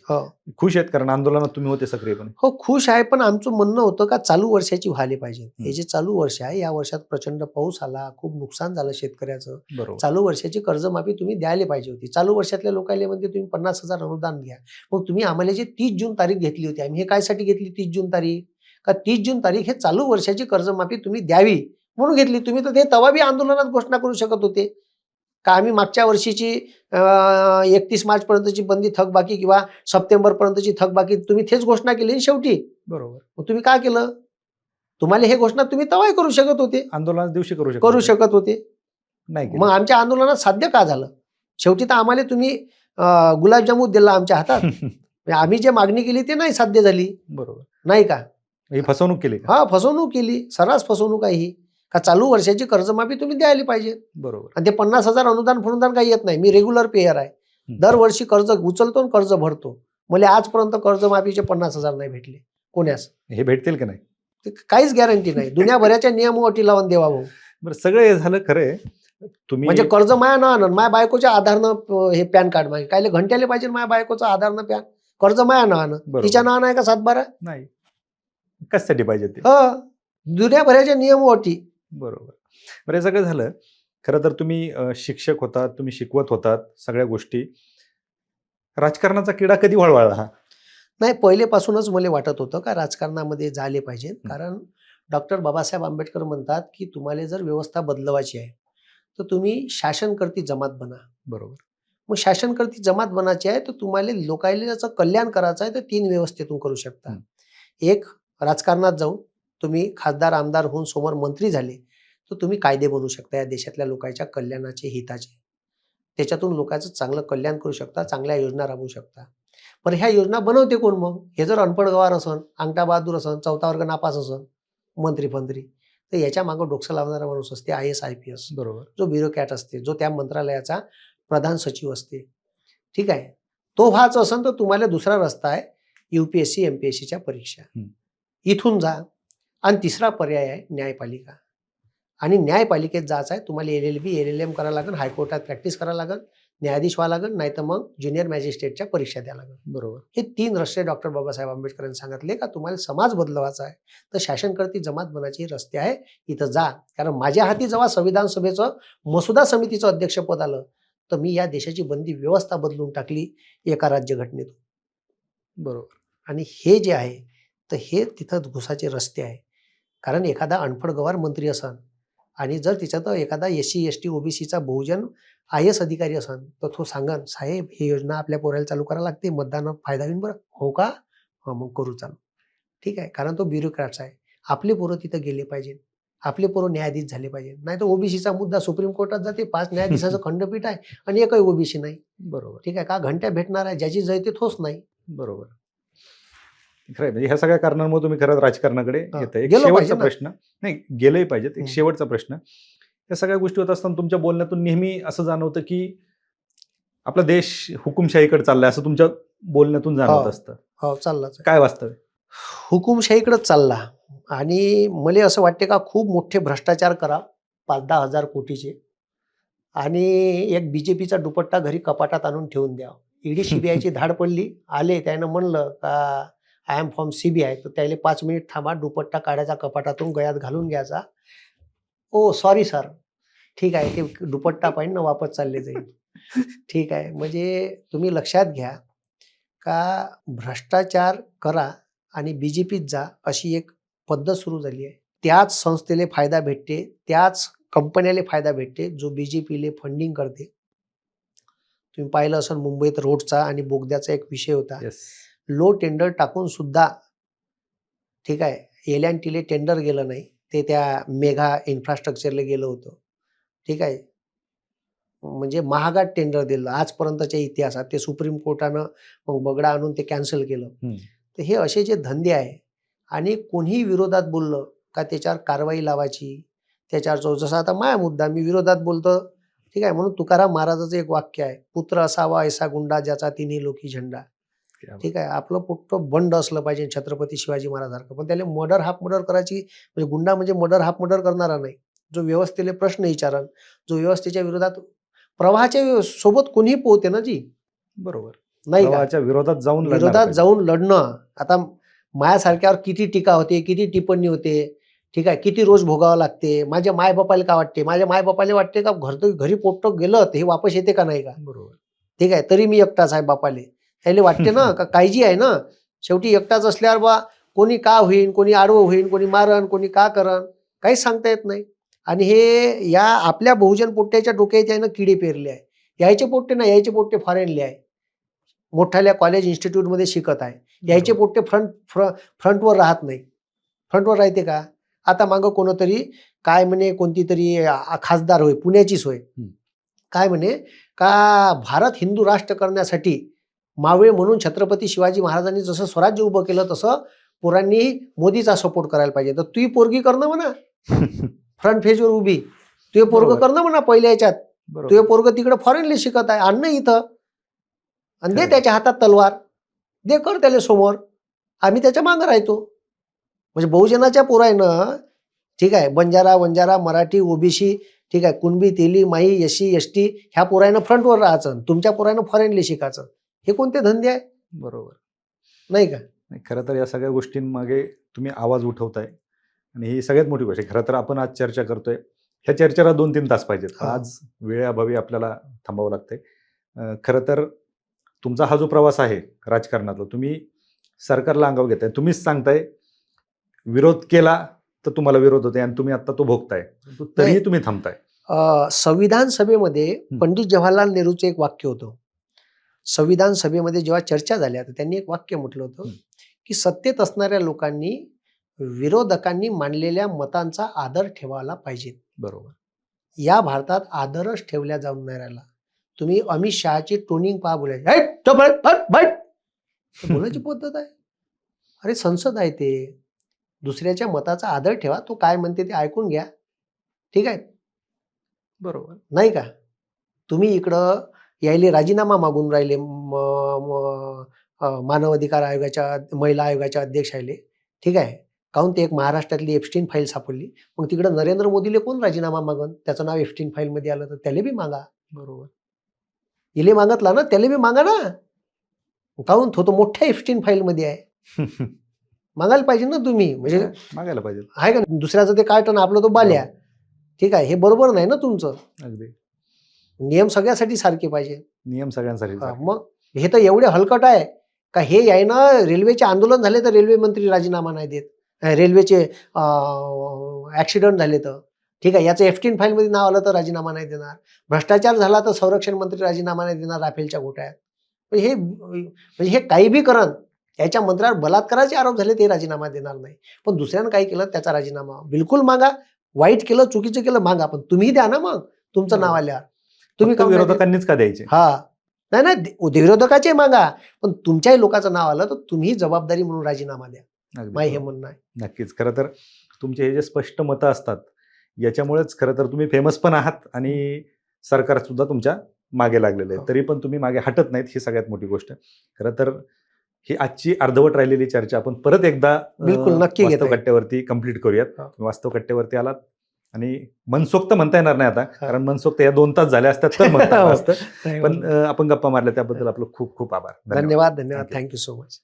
खुश आहेत? कारण आंदोलनात तुम्ही होते सक्रियपणे. हो खुश आहे, पण आमचं म्हणणं होतं का चालू वर्षाची व्हायला पाहिजे. हे जे चालू वर्ष आहे, या वर्षात प्रचंड पाऊस आला, खूप नुकसान झालं शेतकऱ्याचं. चालू वर्षाची कर्जमाफी तुम्ही द्यायला पाहिजे होती. चालू वर्षातल्या लोकांना म्हणजे तुम्ही 50,000 अनुदान द्या. मग तुम्ही आम्हाला जे 30 जून तारीख घेतली होती, आम्ही हे कायसाठी घेतली 30 जून तारीख? का 30 जून तारीख हे चालू वर्षाची कर्जमाफी तुम्ही द्यावी म्हणून घेतली. तुम्ही तर ते तवा बी आंदोलनात घोषणा करू शकत होते. का आम्ही मागच्या वर्षीची 31 मार्चपर्यंतची बंदी थकबाकी किंवा सप्टेंबरपर्यंतची थकबाकी तुम्ही तेच घोषणा केली ना शेवटी. बरोबर. मग तुम्ही काय केलं? तुम्हाला हे घोषणा तुम्ही तेव्हाही करू शकत होते. आंदोलनाच्या दिवशी करू करू शकतो. शकत होते. नाही मग केलं. आमच्या आंदोलनात साध्य का झालं? शेवटी तर आम्हाला तुम्ही गुलाबजामुन दिला आमच्या हातात. म्हणजे आम्ही जे मागणी केली ते नाही साध्य झाली, बरोबर. नाही का? ही फसवणूक केली का? हा, फसवणूक केली, सर्रास फसवणूक आहे ही. का चालू वर्षाची कर्जमाफी तुम्ही द्यायला पाहिजे. बरोबर. आणि ते 50,000 अनुदान काही येत नाही. मी रेग्युलर पेयर आहे. दरवर्षी कर्ज उचलतो आणि कर्ज भरतो. मला आजपर्यंत कर्जमाफीचे 50,000 नाही भेटले कोण्यास. हे भेटतील की नाही? ते काहीच गॅरंटी नाही. दुनियाभराच्या नियम व अटी लावून देवा भाऊ. बरं, सगळं हे झालं खरंय. तुम्ही म्हणजे कर्ज माया ना आणन, माझ्या बायकोच्या आधारनं हे पॅन कार्ड मागे काय घंट्याले पाहिजे माझ्या बायकोचं आधारनं पॅन. कर्ज माया ना आणन, बरोबर. तिच्या नावानं आहे का 7/12? नाही. कशासाठी पाहिजे ते? दुनियाभराच्या नियम व अटी. बरोबर. बरं, हे सगळं झालं. खरं तर तुम्ही शिक्षक होतात, तुम्ही शिकवत होतात सगळ्या गोष्टी. राजकारणाचा किडा कधी वळवळला हा? नाही, पहिलेपासूनच मला वाटत होतं का राजकारणामध्ये झाले पाहिजे. कारण डॉक्टर बाबासाहेब आंबेडकर म्हणतात की तुम्हाला जर व्यवस्था बदलवायची आहे तर तुम्ही शासनकर्ती जमात बना. बरोबर. मग शासनकर्ती जमात बनायची आहे तर तुम्हाला लोकायला त्याचं कल्याण करायचं आहे तर 3 व्यवस्थेतून करू शकता. एक, राजकारणात जाऊन तुम्ही खासदार आमदार होऊन समोर मंत्री झाले तर तुम्ही कायदे बनवू शकता या देशातल्या लोकांच्या कल्याणाचे, हिताचे. त्याच्यातून लोकांचं चांगलं कल्याण करू शकता, चांगल्या योजना राबवू शकता. पण ह्या योजना बनवते कोण मग? हे जर अनपढ गवार असन, अंगठा बहादूर असन, चौथा वर्ग नापास असन, मंत्री तर याच्या मागं डोकं लावणारा माणूस असते IAS IPS. बरोबर. जो ब्युरोक्रॅट असते, जो त्या मंत्रालयाचा प्रधान सचिव असते. ठीक आहे. तो व्हायचं असेल तर तुम्हाला दुसरा रस्ता आहे, UPSC MPSCच्या परीक्षा. इथून जा. आणि तिसरा पर्याय आहे न्यायपालिका. आणि न्यायपालिकेत जायचं आहे तुम्हाला LLB LLM करावं लागेल, हायकोर्टात प्रॅक्टिस करावं लागेल, न्यायाधीश व्हावं लागेल, नाही तर मग ज्युनियर मॅजिस्ट्रेटच्या परीक्षा द्यावं लागेल. बरोबर. हे 3 रस्ते डॉक्टर बाबासाहेब आंबेडकरांनी सांगितले का तुम्हाला समाज बदलवायचा आहे तर शासनकर्ती जमात बनायचे रस्ते आहे, इथं जा. कारण माझ्या हाती जेव्हा संविधान सभेचं मसुदा समितीचं अध्यक्षपद आलं तर मी या देशाची बंदी व्यवस्था बदलून टाकली एका राज्यघटनेतून. बरोबर. आणि हे जे आहे तर हे तिथं घुसाचे रस्ते आहे. कारण एखादा अनपढ गवार मंत्री असन आणि जर तिच्यात एखादा SC ST OBCचा बहुजन IAS अधिकारी असन तर तो सांगन, साहेब ही योजना आपल्या पोराला चालू करायला लागते, मतदानात फायदा होईल बरं. हो का? हो, मग करू चालू. ठीक आहे. कारण तो ब्युरोक्रॅट्स आहे. आपले पोरं तिथं गेले पाहिजे, आपले पोरं न्यायाधीश झाले पाहिजे. नाही तर OBCचा मुद्दा सुप्रीम कोर्टात जाते, 5 न्यायाधीशाचं खंडपीठ आहे आणि एकही OBC नाही. बरोबर. ठीक आहे. का घंट्या भेटणार आहे, ज्याची जयते थोच नाही. बरोबर. खरं म्हणजे ह्या सगळ्या कारणांमुळे तुम्ही खरंच राजकारणाकडे येत आहे. एक गेलो पाहिजे शेवटचा ना. प्रश्न, नाही गेलेही पाहिजेत. एक शेवटचा प्रश्न, या सगळ्या गोष्टी होत असताना तुमच्या बोलण्यातून नेहमी असं जाणवतं की आपला देश हुकुमशाहीकडे चाललाय असं तुमच्या बोलण्यातून जाणवत असतं. हो, चाललाच आहे. काय वास्तव आहे? हुकुमशाहीकडेच चालला. आणि मला असं वाटते का खूप मोठे भ्रष्टाचार करा 5-10 हजार कोटीचे आणि एक BJPचा दुपट्टा घरी कपाटात आणून ठेवून द्या. ED CBIची धाड पडली, आले त्यानं म्हणलं का आय एम फ्रॉम CBI तर त्याला 5 मिनिट थांबा, दुपट्टा काढायचा कपाटातून गळ्यात घालून घ्यायचा. ओ सॉरी सर. ठीक आहे, ते दुपट्टा पाहिजे ना वापस चालले जाईल. ठीक आहे. म्हणजे तुम्ही लक्षात घ्या का भ्रष्टाचार करा आणि BJPत जा अशी एक पद्धत सुरू झाली आहे. त्याच संस्थेला फायदा भेटते, त्याच कंपन्याला फायदा भेटते जो BJPले फंडिंग करते. तुम्ही पाहिलं असेल मुंबईत रोडचा आणि बोगद्याचा एक विषय होता. लो टेंडर टाकून सुद्धा, ठीक आहे, L&Tले टेंडर गेलं नाही, ते त्या मेगा इन्फ्रास्ट्रक्चरला गेलं होतं. ठीक आहे. म्हणजे महागात टेंडर दिलं आजपर्यंतच्या इतिहासात. ते सुप्रीम कोर्टानं मग बगडा आणून ते कॅन्सल केलं. तर हे असे जे धंदे आहे आणि कोणीही विरोधात बोललं का त्याच्यावर कारवाई लावायची, त्याच्यावर जसं आता माझा मुद्दा मी विरोधात बोलतो. ठीक आहे. म्हणून तुकाराम महाराजाचं एक वाक्य आहे, पुत्र असावा ऐसा गुंडा ज्याचा तिन्ही लोकी झेंडा. ठीक आहे. आपलं पुट्ट बंड असलं पाहिजे छत्रपती शिवाजी महाराजांसारखं. पण त्याला मर्डर हाफ मर्डर करायची, म्हणजे गुंडा म्हणजे मर्डर हाफ मर्डर करणारा नाही, जो व्यवस्थेला प्रश्न विचारण, जो व्यवस्थेच्या विरोधात प्रवाहाच्या सोबत कोणीही पोहते ना जी. बरोबर. नाही का? प्रवाहाच्या विरोधात जाऊन लढणं. आता माझ्यासारख्यावर किती टीका होते, किती टिप्पणी होते. ठीक आहे. किती रोज भोगावं लागते. माझ्या मायबापाला का वाटते, माझ्या मायबापाला वाटते का घरी पोट्ट गेलं तर हे वापस येते का नाही का. बरोबर. ठीक आहे. तरी मी एकटाच आहे बापाले, त्याला वाटते ना का काळजी आहे ना. शेवटी एकटाच असल्यावर बा कोणी का होईन, कोणी आडवं होईन, कोणी मारण, कोणी का करण, काहीच सांगता येत नाही. आणि हे या आपल्या बहुजन पोट्ट्याच्या डोक्यात यानं किडे पेरले आहे. यायचे पोट्टे ना, यायचे पोट्टे फॉरेनले आहे. मोठ्याल्या कॉलेज इन्स्टिट्यूटमध्ये शिकत आहे. यायचे पोट्टे फ्रंटवर राहत नाही. फ्रंटवर राहते का? आता मागं कोणतरी काय म्हणे, कोणती तरी खासदार होय, पुण्याचीच होय, काय म्हणे का भारत हिंदू राष्ट्र करण्यासाठी मावळे म्हणून छत्रपती शिवाजी महाराजांनी जसं स्वराज्य उभं केलं तसं पोरांनी मोदीचा सपोर्ट करायला पाहिजे. तर तुही पोरगी करणं म्हणा फ्रंट फेजवर उभी, तुझे पोरग बरोबर. करणं म्हणा पहिल्या याच्यात, बरोबर. तुझे पोरग तिकडे फॉरेनली शिकत आहे, आणणं इथं आणि दे खरं. त्याच्या हातात तलवार, दे कर त्याला समोर, आम्ही त्याच्या मागं राहतो. म्हणजे बहुजनाच्या पोरायनं ठीक आहे, बंजारा मराठी ओबीसी ठीक आहे, कुणबी तेली माई एससी एसटी ह्या पोरायनं फ्रंटवर राहायचं, तुमच्या पोरायनं फॉरेनली शिकायचं. हे कोणते धंदे आहे? बरोबर नाही का? नाही, खरं तर या सगळ्या गोष्टींमागे तुम्ही आवाज उठवताय आणि ही सगळ्यात मोठी गोष्ट आहे. खरं तर आपण आज चर्चा करतोय, ह्या चर्चेला 2-3 तास पाहिजेत. हा. आज वेळेअभावी आपल्याला थांबावं लागतंय. खरं तर तुमचा हा जो प्रवास आहे राजकारणातला, तुम्ही सरकारला अंगावर घेताय, तुम्हीच सांगताय विरोध केला तर तुम्हाला विरोध होते आणि तुम्ही आता तो भोगताय, तरीही नाही. तुम्ही थांबताय. संविधान सभेमध्ये पंडित जवाहरलाल नेहरूचं एक वाक्य होतं. संविधान सभेमध्ये जेव्हा चर्चा झाल्या तर त्यांनी एक वाक्य म्हटलं होतं की सत्तेत असणाऱ्या लोकांनी विरोधकांनी मांडलेल्या मतांचा आदर ठेवायला पाहिजे. बरोबर. या भारतात आदरच ठेवल्या जाऊन नाही राहिला. तुम्ही अमित शहाची टोनिंग पहा, बोलायची बोलायची पद्धत आहे. अरे संसद आहे ते, दुसऱ्याच्या मताचा आदर ठेवा, तो काय म्हणते ते ऐकून घ्या, ठीक आहे, बरोबर. नाही का? तुम्ही इकडं यायले राजीनामा मागून राहिले, मानव अधिकार आयोगाच्या महिला आयोगाच्या अध्यक्ष आले, ठीक आहे, काहून ते एक महाराष्ट्रातली एप्स्टीन फाईल सापडली. मग तिकडं नरेंद्र मोदीले कोण राजीनामा मागन? त्याचं नाव एप्स्टीन फाईलमध्ये आलं तर त्याला बी मागा. बरोबर. इले मागतला ना, त्याला बी मागा ना. काहून तो मोठ्या एप्स्टीन फाईलमध्ये आहे, मागायला पाहिजे ना तुम्ही. म्हणजे मागायला पाहिजे. आहे का? दुसऱ्याचं ते कार्टन, आपलं तो बाल्या, ठीक आहे, हे बरोबर नाही ना तुमचं. अगदी. नियम सगळ्यासाठी सारखे पाहिजे. नियम सगळ्यांसाठी. मग हे तर एवढे हलकट आहे का हे यायनं रेल्वेचे आंदोलन झाले तर रेल्वे मंत्री राजीनामा नाही देत, रेल्वेचे ऍक्सिडेंट झाले तर ठीक आहे, याचं एफ-15 फाईलमध्ये नाव आलं तर राजीनामा नाही देणार, भ्रष्टाचार झाला तर संरक्षण मंत्री राजीनामा नाही देणार राफेलच्या घोटाळ्यात. म्हणजे हे काही बी करण, याच्या मंत्र्यावर बलात्काराचे आरोप झाले ते राजीनामा देणार नाही. पण दुसऱ्यानं काही केलं त्याचा राजीनामा बिलकुल मागा. वाईट केलं, चुकीचं केलं, मागा, पण तुम्ही द्या ना. मग तुमचं नाव आल्यावर तुम्ही विरोधकांनीच का द्यायचे? नाही विरोधकाचे मागा, पण तुमच्याही लोकांचं नाव आलं तर तुम्ही जबाबदारी म्हणून राजीनामा द्या. माय हे म्हणणं आहे. नक्कीच. खरं तर तुमचे हे जे स्पष्ट मतं असतात याच्यामुळेच खरं तर तुम्ही फेमस पण आहात आणि सरकार सुद्धा तुमच्या मागे लागलेलं आहे. तरी पण तुम्ही मागे हटत नाहीत, ही सगळ्यात मोठी गोष्ट. खरं तर ही आजची अर्धवट राहिलेली चर्चा आपण परत एकदा बिलकुल नक्की वास्तव कट्ट्यावरती कंप्लीट करूयात. वास्तव कट्ट्यावरती आलात आणि मनसोक्त म्हणता येणार नाही आता, कारण मनसोक्त या 2 तास झाल्या असतात तर म्हणता आलं असतं. पण आपण गप्पा मारल्या त्याबद्दल आपलं खूप खूप आभार. धन्यवाद. Thank you so much.